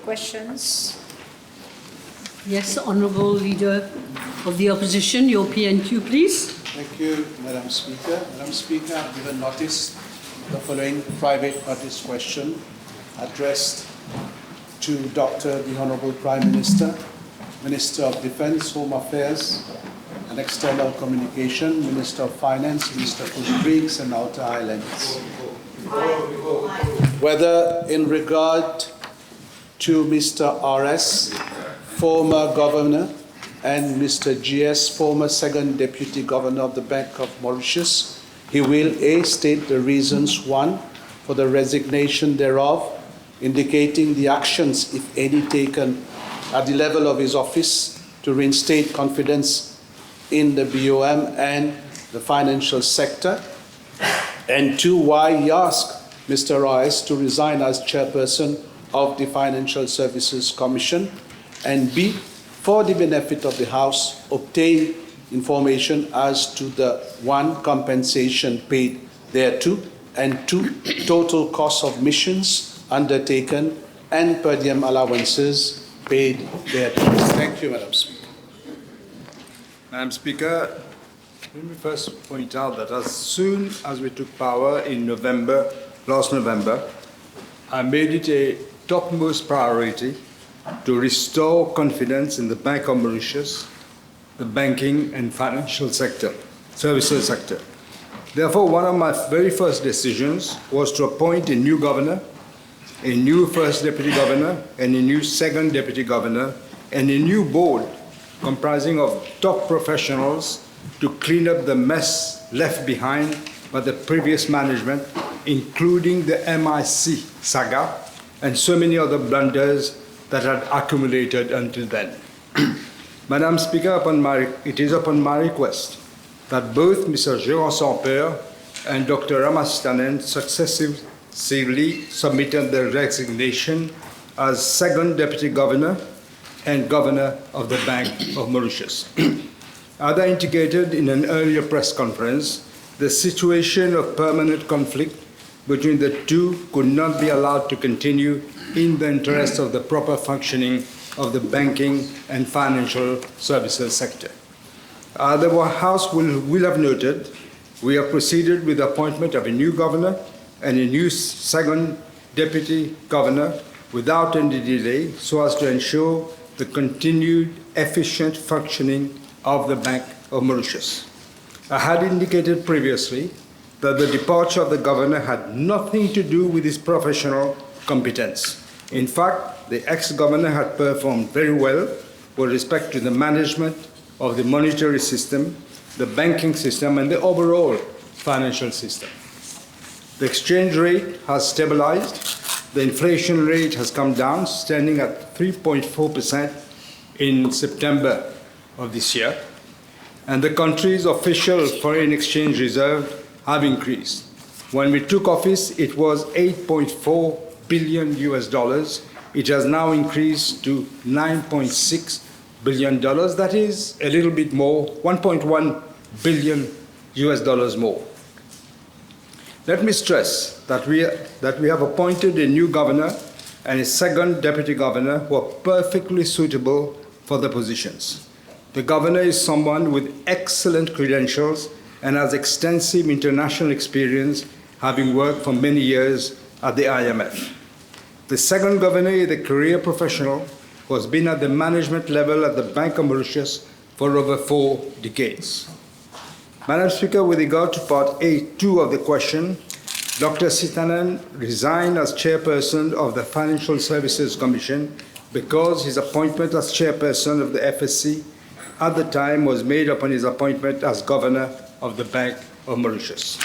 questions. Yes, Honourable Leader of the Opposition, your PNQ, please. Thank you, Madam Speaker. Madam Speaker, I've given notice, the following private notice question addressed to Dr. the Honourable Prime Minister, Minister of Defence, Home Affairs and External Communication, Minister of Finance, Minister of Rodrigues and Outer Islands. Whether in regard to Mr R.S., former Governor, and Mr G.S., former Second Deputy Governor of the Bank of Mauritius, he will A, state the reasons, 1, for the resignation thereof, indicating the actions, if any, taken at the level of his office to reinstate confidence in the BOM and the financial sector, and 2, why he asked Mr R.S. to resign as chairperson of the Financial Services Commission, and B, for the benefit of the House, obtain information as to the 1, compensation paid thereto, and 2, total cost of missions undertaken and per diem allowances paid thereto. Thank you, Madam Speaker. Madam Speaker, let me first point out that as soon as we took power in last November, I made it a topmost priority to restore confidence in the Bank of Mauritius, the banking and financial sector, services sector. Therefore, one of my very first decisions was to appoint a new governor, a new first deputy governor, and a new second deputy governor, and a new board comprising of top professionals to clean up the mess left behind by the previous management, including the MIC saga and so many other blunders that had accumulated until then. Madam Speaker, it is upon my request that both Mr G.S. and Dr. Ramgoolam successively submitted their resignation as second deputy governor and governor of the Bank of Mauritius. As I indicated in an earlier press conference, the situation of permanent conflict between the two could not be allowed to continue in the interest of the proper functioning of the banking and financial services sector. The House will have noted we have proceeded with the appointment of a new governor and a new second deputy governor without any delay so as to ensure the continued efficient functioning of the Bank of Mauritius. I had indicated previously that the departure of the governor had nothing to do with his professional competence. In fact, the ex-governor had performed very well with respect to the management of the monetary system, the banking system, and the overall financial system. The exchange rate has stabilized. The inflation rate has come down, standing at 3.4% in September of this year. And the country's official foreign exchange reserve have increased. When we took office, it was $8.4 billion US. It has now increased to $9.6 billion. That is a little bit more, $1.1 billion US more. Let me stress that we have appointed a new governor and a second deputy governor who are perfectly suitable for the positions. The governor is someone with excellent credentials and has extensive international experience, having worked for many years at the IMF. The second governor is a career professional who has been at the management level at the Bank of Mauritius for over 4 decades. Madam Speaker, with regard to Part A2 of the question, Dr. Sitanan resigned as chairperson of the Financial Services Commission because his appointment as chairperson of the FSC at the time was made upon his appointment as governor of the Bank of Mauritius.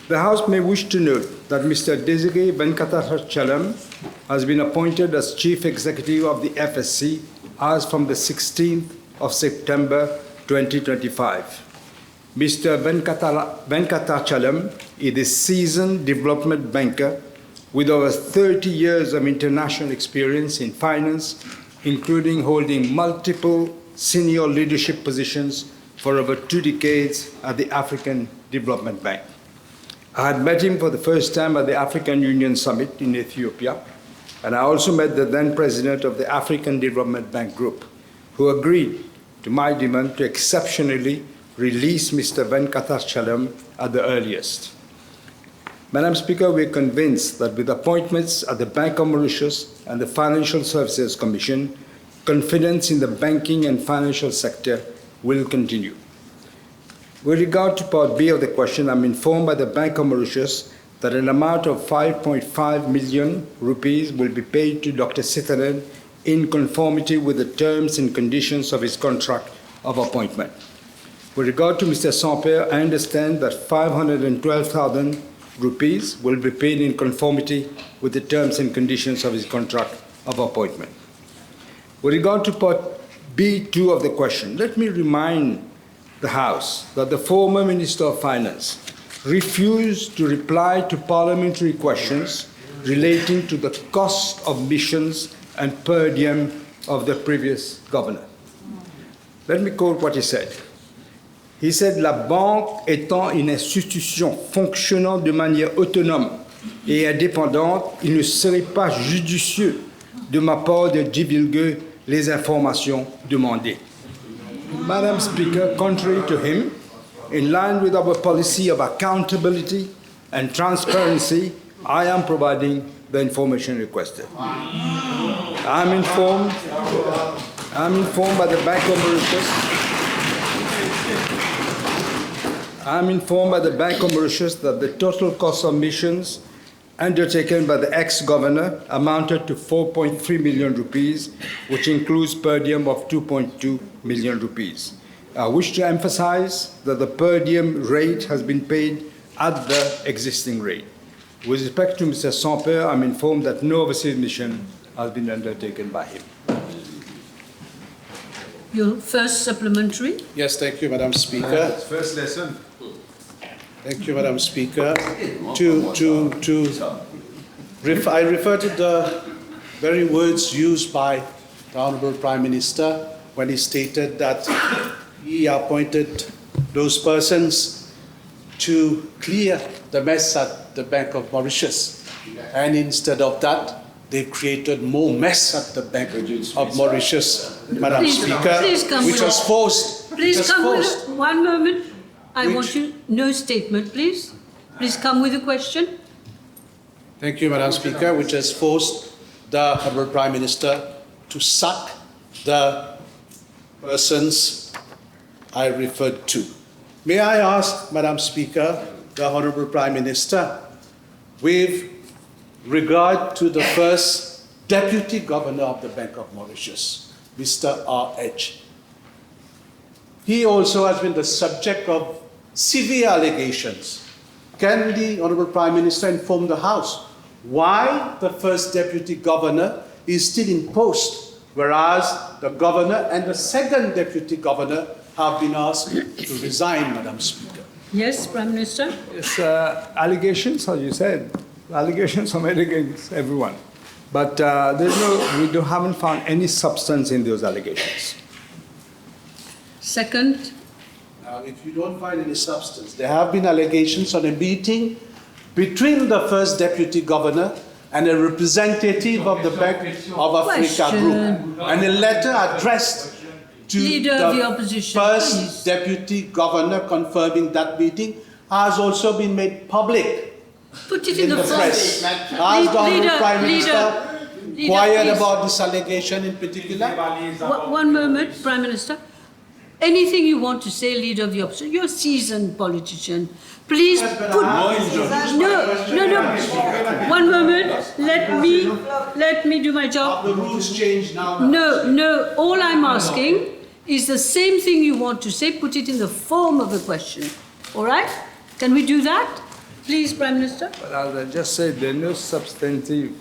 The House may wish to note that Mr. Desiree Venkatachalam has been appointed as Chief Executive of the FSC as from the 16th of September 2025. Mr. Venkatachalam is a seasoned development banker with over 30 years of international experience in finance, including holding multiple senior leadership positions for over 2 decades at the African Development Bank. I had met him for the first time at the African Union Summit in Ethiopia. And I also met the then president of the African Development Bank Group, who agreed to my demand to exceptionally release Mr. Venkatachalam at the earliest. Madam Speaker, we are convinced that with appointments at the Bank of Mauritius and the Financial Services Commission, confidence in the banking and financial sector will continue. With regard to Part B of the question, I'm informed by the Bank of Mauritius that an amount of 5.5 million rupees will be paid to Dr. Sitharan in conformity with the terms and conditions of his contract of appointment. With regard to Mr. Sampere, I understand that 512,000 rupees will be paid in conformity with the terms and conditions of his contract of appointment. With regard to Part B2 of the question, let me remind the House that the former Minister of Finance refused to reply to parliamentary questions relating to the cost of missions and per diem of the previous governor. Let me quote what he said. He said, "La banque étant une institution fonctionnant de manière autonome et indépendante, il ne serait pas judicieux de ma part de divulguer les informations demandées." Madam Speaker, contrary to him, in line with our policy of accountability and transparency, I am providing the information requested. I'm informed by the Bank of Mauritius. I'm informed by the Bank of Mauritius that the total cost of missions undertaken by the ex-governor amounted to 4.3 million rupees, which includes per diem of 2.2 million rupees. I wish to emphasize that the per diem rate has been paid at the existing rate. With respect to Mr. Sampere, I'm informed that no overseas mission has been undertaken by him. Your first supplementary. Yes, thank you, Madam Speaker. First lesson. Thank you, Madam Speaker. I refer to the very words used by the Honourable Prime Minister when he stated that he appointed those persons to clear the mess at the Bank of Mauritius. And instead of that, they created more mess at the Bank of Mauritius, Madam Speaker, which was forced. Please come with one moment. I want you, no statement, please. Please come with a question. Thank you, Madam Speaker, which has forced the Honourable Prime Minister to sack the persons I referred to. May I ask, Madam Speaker, the Honourable Prime Minister, with regard to the first Deputy Governor of the Bank of Mauritius, Mr. R.S. He also has been the subject of severe allegations. Can the Honourable Prime Minister inform the House why the first Deputy Governor is still in post, whereas the Governor and the second Deputy Governor have been asked to resign, Madam Speaker? Yes, Prime Minister. Yes, allegations, as you said, allegations are made against everyone. But we haven't found any substance in those allegations. Second. Now, if you don't find any substance, there have been allegations on a meeting between the first Deputy Governor and a representative of the Bank of Africa Group, and a letter addressed to Leader of the Opposition, first please. Deputy Governor confirming that meeting has also been made public Put it in the form. press. Has the Honourable Prime Minister inquired please. about this allegation in particular? One moment, Prime Minister. Anything you want to say, Leader of the Opposition, you're a seasoned politician. Please put... No. One moment. Let me do my job. The rules change now. No. All I'm asking is the same thing you want to say, put it in the form of a question. All right? Can we do that? Please, Prime Minister. But as I just said, there are no substantive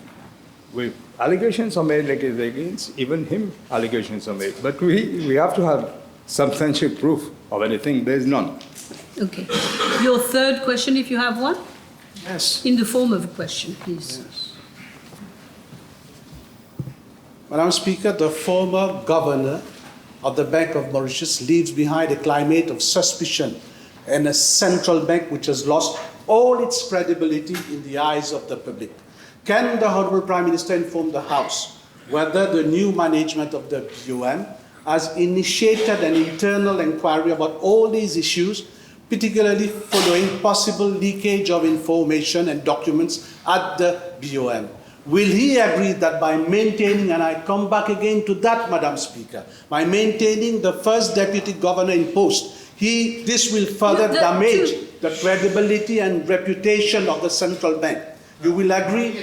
allegations are made against even him. Allegations are made, but we have to have substantial proof of anything. There is none. Okay. Your third question, if you have one, Yes. in the form of a question, please. Yes. Madam Speaker, the former governor of the Bank of Mauritius leaves behind a climate of suspicion and a central bank which has lost all its credibility in the eyes of the public. Can the Honourable Prime Minister inform the House whether the new management of the BOM has initiated an internal inquiry about all these issues, particularly following possible leakage of information and documents at the BOM? Will he agree that by maintaining, and I come back again to that, Madam Speaker, by maintaining the first Deputy Governor in post, this will further damage the credibility and reputation of the central bank? You will agree?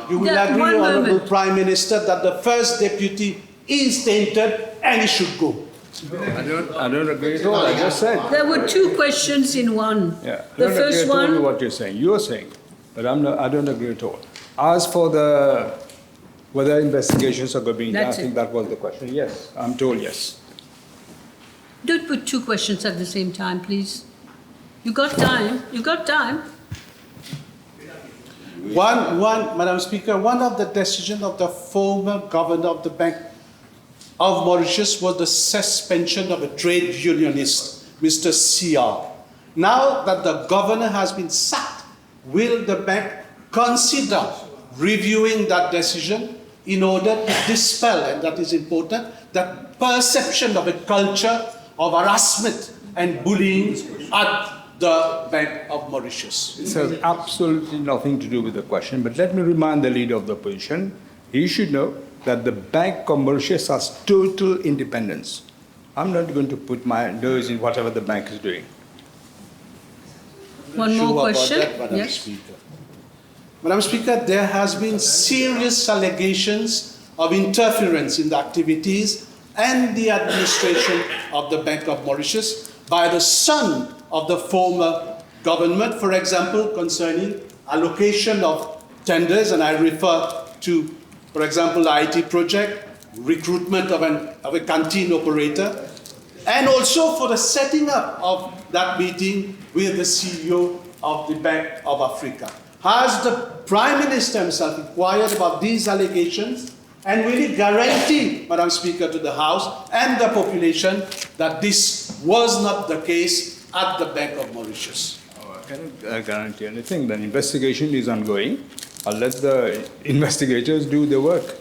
You will agree, Honourable Prime Minister, that the first deputy is tainted and he should go? I don't agree at all. I just said. There were two questions in one. Yeah. The first one. With what you're saying. You're saying, but I don't agree at all. As for whether investigations are being done, I think that was the question. Yes, I'm told yes. Don't put two questions at the same time, please. You got time. You got time. Madam Speaker, one of the decisions of the former governor of the Bank of Mauritius was the suspension of a trade unionist, Mr CR. Now that the governor has been sacked, will the bank consider reviewing that decision in order to dispel, and that is important, that perception of a culture of harassment and bullying at the Bank of Mauritius? It has absolutely nothing to do with the question, but let me remind the leader of the opposition, he should know that the Bank of Mauritius has total independence. I'm not going to put my nose in whatever the bank is doing. One more question. Madam Yes. Speaker. Madam Speaker, there has been serious allegations of interference in the activities and the administration of the Bank of Mauritius by the son of the former government, for example, concerning allocation of tenders, and I refer to, for example, the IT project, recruitment of a canteen operator, and also for the setting up of that meeting with the CEO of the Bank of Africa. Has the Prime Minister himself inquired about these allegations, and will he guarantee, Madam Speaker, to the House and the population that this was not the case at the Bank of Mauritius? I cannot guarantee anything. The investigation is ongoing. I'll let the investigators do their work.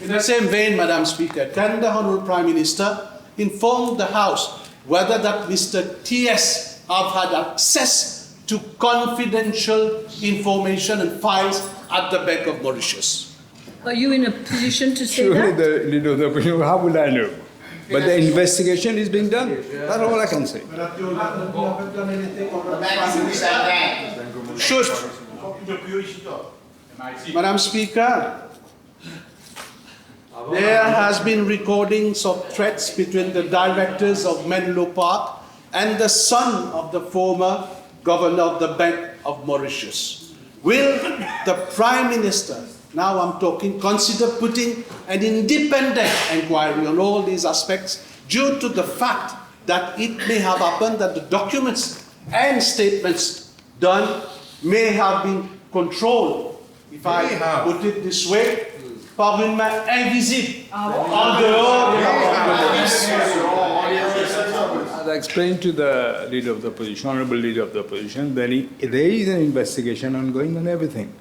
In the same vein, Madam Speaker, can the Honourable Prime Minister inform the House whether that Mr T.S. have had access to confidential information and files at the Bank of Mauritius? Are you in a position to say Surely that? the leader of the opposition, how will I know? But the investigation is being done. That's all I can say. But you haven't done anything on the Prime Minister. Should. Madam Speaker, there has been recordings of threats between the directors of Menlo Park and the son of the former governor of the Bank of Mauritius. Will the Prime Minister, now I'm talking, consider putting an independent inquiry on all these aspects, due to the fact that it may have happened that the documents and statements done may have been controlled, if I put it this way, par une main invisible, en dehors de la police. As I explained to the leader of the opposition, honourable leader of the opposition, there is an investigation ongoing on everything.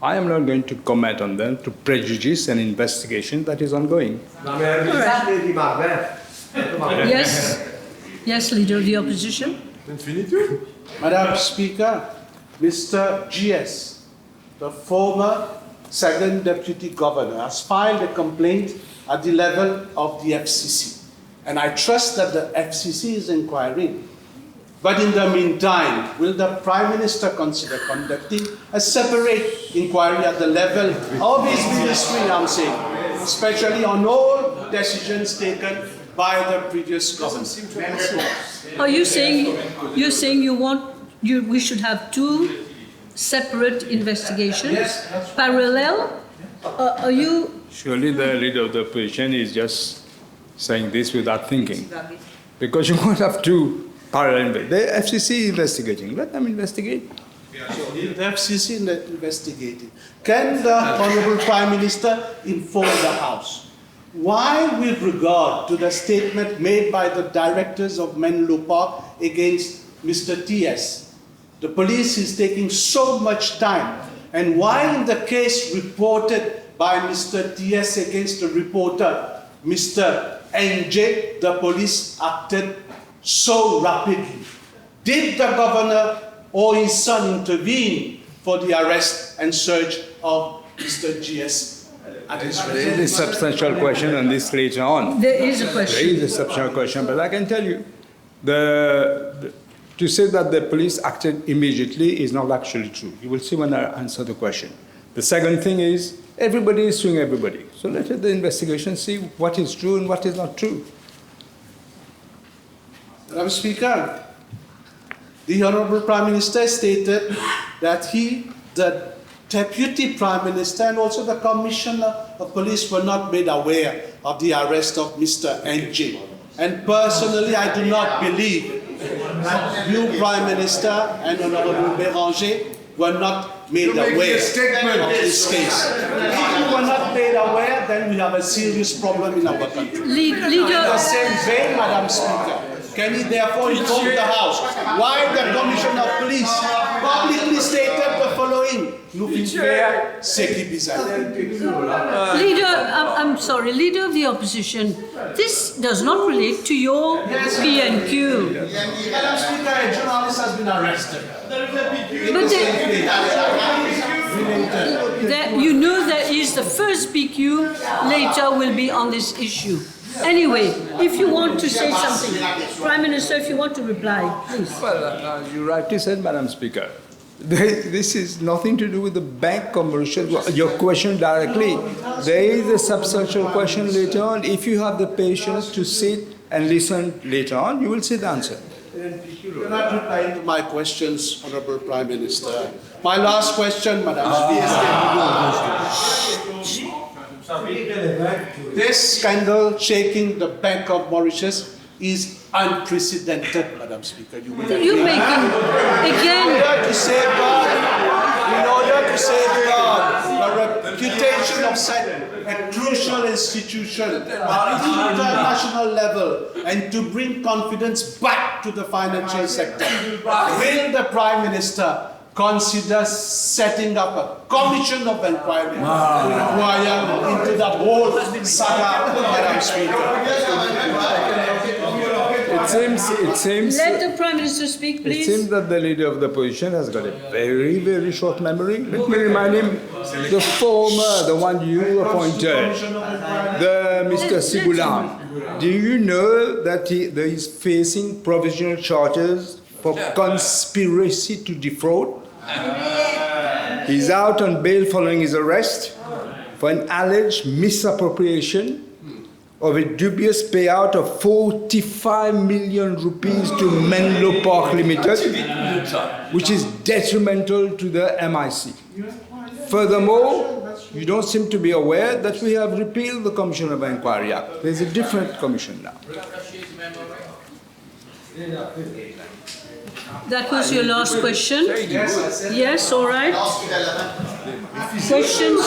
I am not going to comment on them to prejudice an investigation that is ongoing. Yes. Yes, Leader of the Opposition. Madam Speaker, Mr G.S, the former second Deputy Governor, has filed a complaint at the level of the FCC. And I trust that the FCC is inquiring. But in the meantime, will the Prime Minister consider conducting a separate inquiry at the level of his ministry, I'm saying, especially on all decisions taken by the previous government? Are you saying we should have two separate investigations, Yes. parallel? Are you? Surely the leader of the opposition is just saying this without thinking. Because you won't have two parallel. The FCC is investigating. Let them investigate. So the FCC is investigating. Can the Honourable Prime Minister inform the House why, with regard to the statement made by the directors of Menlo Park against Mr T.S., the police is taking so much time. And while in the case reported by Mr. T.S. against the reporter, Mr. N.J., the police acted so rapidly. Did the governor or his son intervene for the arrest and search of Mr. G.S. at his There is a substantial question on this later on. There is a question. There is a substantial question, but I can tell you, to say that the police acted immediately is not actually true. You will see when I answer the question. The second thing is, everybody is suing everybody. So let the investigation see what is true and what is not true. Madam Speaker, the Honourable Prime Minister stated that he, the Deputy Prime Minister and also the Commissioner of Police were not made aware of the arrest of Mr. N.J. And personally, I do not believe that you, Prime Minister, and Honourable Béranger were not made aware of this case. If you were not made aware, then we have a serious problem in our country. In the same vein, Madam Speaker, can he therefore inform the House why the Commissioner of Police publicly stated the following? Leader, I'm sorry, Leader of the Opposition, this does not relate to your PNQ. Madam Speaker, a journalist has been arrested. But you know there is the first PQ, later will be on this issue. Anyway, if you want to say something, Prime Minister, if you want to reply, please. Well, you rightly said, Madam Speaker. This is nothing to do with the Bank of Mauritius. Your question directly. There is a substantial question later on. If you have the patience to sit and listen later on, you will see the answer. You're not replying to my questions, Honourable Prime Minister. My last question, Madam Speaker. This scandal shaking the Bank of Mauritius is unprecedented, Madam Speaker. You will agree. You're making, again, In order to safeguard the reputation of such a crucial institution at international level and to bring confidence back to the financial sector, will the Prime Minister consider setting up a commission of inquiry to inquire into that whole saga, Madam Speaker? It seems. let the Prime Minister speak, It please. seems that the leader of the opposition has got a very, very short memory. Let me remind him, the former, the one you appointed, the Mr. Sigulam. Do you know that he is facing provisional charges for conspiracy to defraud? He's out on bail following his arrest for an alleged misappropriation of a dubious payout of 45 million rupees to Menlo Park Limited, which is detrimental to the MIC. Furthermore, you don't seem to be aware that we have repealed the Commission of Inquiry Act. There's a different commission now. That was your last question? Yes, all right. Questions?